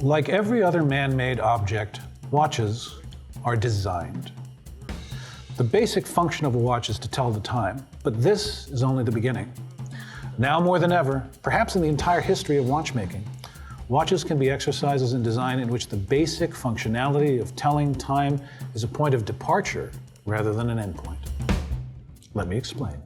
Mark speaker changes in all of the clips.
Speaker 1: Like every other man-made object, watches are designed. The basic function of a watch is to tell the time, but this is only the beginning. Now more than ever, perhaps in the entire history of watchmaking, watches can be exercises in design in which the basic functionality of telling time is a point of departure rather than an endpoint. Let me explain.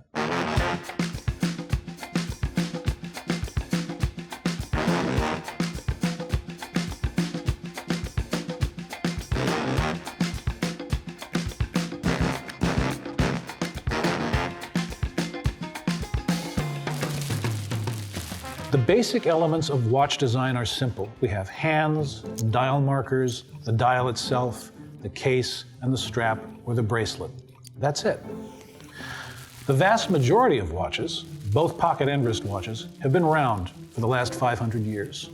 Speaker 1: The basic elements of watch design are simple. We have hands, dial markers, the dial itself, the case, and the strap or the bracelet. That's it. The vast majority of watches, both pocket and wrist watches, have been around for the last 500 years.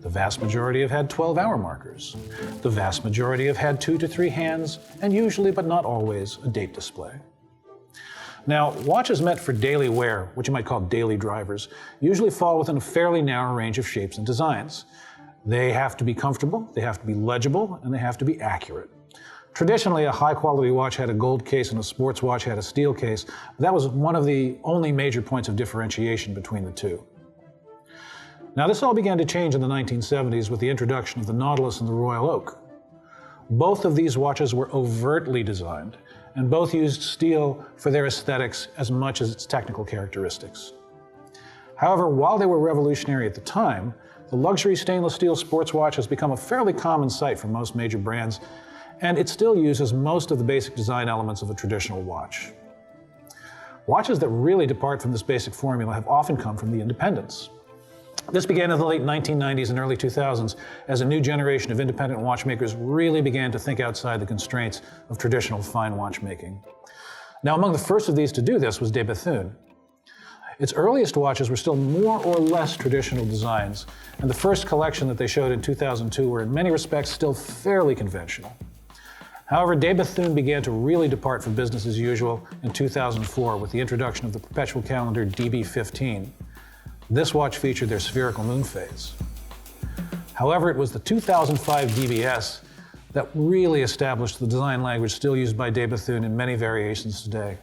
Speaker 1: The vast majority have had 12-hour markers. The vast majority have had 2 to 3 hands, and usually, but not always, a date display. Now, watches meant for daily wear, what you might call daily drivers, usually fall within a fairly narrow range of shapes and designs. They have to be comfortable, they have to be legible, and they have to be accurate. Traditionally, a high-quality watch had a gold case and a sports watch had a steel case, but that was one of the only major points of differentiation between the two. Now, this all began to change in the 1970s with the introduction of the Nautilus and the Royal Oak. Both of these watches were overtly designed, and both used steel for their aesthetics as much as its technical characteristics. However, while they were revolutionary at the time, the luxury stainless steel sports watch has become a fairly common sight for most major brands, and it still uses most of the basic design elements of a traditional watch. Watches that really depart from this basic formula have often come from the independents. This began in the late 1990s and early 2000s as a new generation of independent watchmakers really began to think outside the constraints of traditional fine watchmaking. Now, among the first of these to do this was de Bethune. Its earliest watches were still more or less traditional designs, and the first collection that they showed in 2002 were in many respects still fairly conventional. However, de Bethune began to really depart from business as usual in 2004 with the introduction of the perpetual calendar DB15. This watch featured their spherical moon phase. However, it was the 2005 DBS that really established the design language still used by de Bethune in many variations today.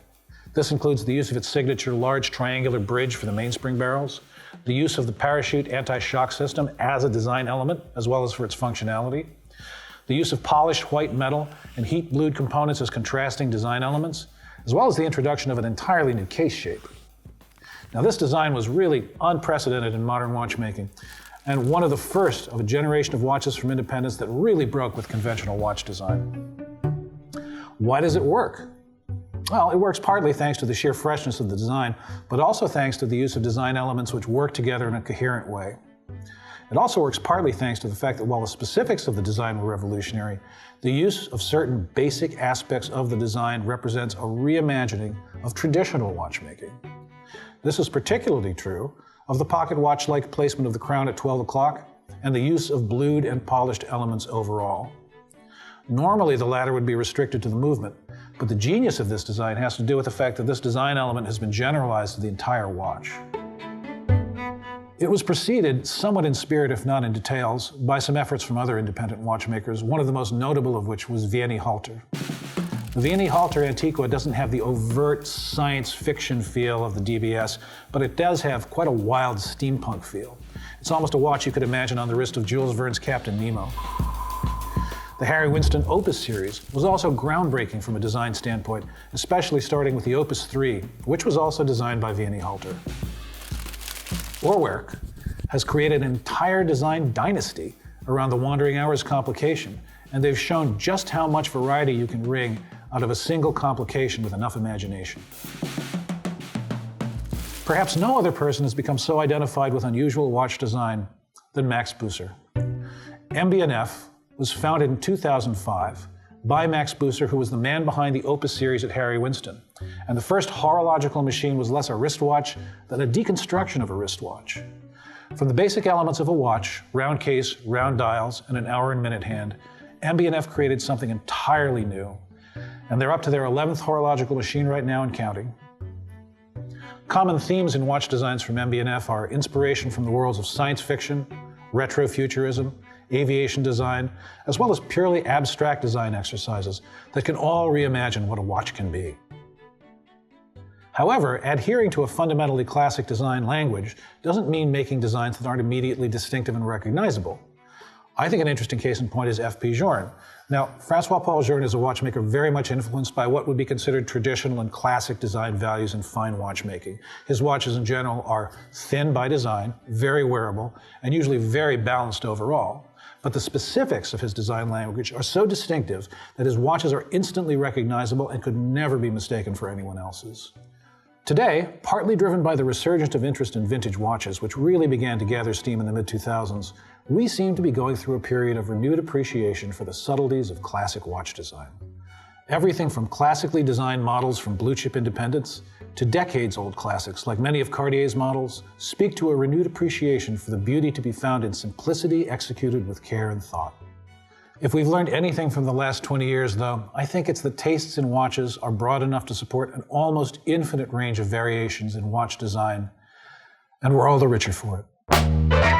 Speaker 1: This includes the use of its signature large triangular bridge for the mainspring barrels, the use of the parachute anti-shock system as a design element, as well as for its functionality, the use of polished white metal and heat-blued components as contrasting design elements, as well as the introduction of an entirely new case shape. Now, this design was really unprecedented in modern watchmaking, and one of the first of a generation of watches from independents that really broke with conventional watch design. Why does it work? Well, it works partly thanks to the sheer freshness of the design, but also thanks to the use of design elements which work together in a coherent way. It also works partly thanks to the fact that while the specifics of the design were revolutionary, the use of certain basic aspects of the design represents a reimagining of traditional watchmaking. This is particularly true of the pocket watch-like placement of the crown at 12 o'clock and the use of blued and polished elements overall. Normally, the latter would be restricted to the movement, but the genius of this design has to do with the fact that this design element has been generalized to the entire watch. It was preceded, somewhat in spirit if not in details, by some efforts from other independent watchmakers, one of the most notable of which was Vienney Halter. The Vienney Halter Antiqua doesn't have the overt science fiction feel of the DBS, but it does have quite a wild steampunk feel. It's almost a watch you could imagine on the wrist of Jules Verne's Captain Nemo. The Harry Winston Opus series was also groundbreaking from a design standpoint, especially starting with the Opus 3, which was also designed by Vienney Halter. Orwerk has created an entire design dynasty around the Wandering Hours complication, and they've shown just how much variety you can wring out of a single complication with enough imagination. Perhaps no other person has become so identified with unusual watch design than Max Bucer. MB&F was founded in 2005 by Max Bucer, who was the man behind the Opus series at Harry Winston. And the first horological machine was less a wristwatch than a deconstruction of a wristwatch. From the basic elements of a watch, round case, round dials, and an hour and minute hand, MB&F created something entirely new. And they're up to their 11th horological machine right now and counting. Common themes in watch designs from MB&F are inspiration from the worlds of science fiction, retrofuturism, aviation design, as well as purely abstract design exercises that can all reimagine what a watch can be. However, adhering to a fundamentally classic design language doesn't mean making designs that aren't immediately distinctive and recognizable. I think an interesting case in point is F.P. Journe. Now, Francois-Paul Journe is a watchmaker very much influenced by what would be considered traditional and classic design values in fine watchmaking. His watches in general are thin by design, very wearable, and usually very balanced overall. But the specifics of his design language are so distinctive that his watches are instantly recognizable and could never be mistaken for anyone else's. Today, partly driven by the resurgence of interest in vintage watches, which really began to gather steam in the mid-2000s, we seem to be going through a period of renewed appreciation for the subtleties of classic watch design. Everything from classically designed models from blue-chip independents to decades-old classics, like many of Cartier's models, speak to a renewed appreciation for the beauty to be found in simplicity executed with care and thought. If we've learned anything from the last 20 years, though, I think it's that tastes in watches are broad enough to support an almost infinite range of variations in watch design, and we're all the richer for it.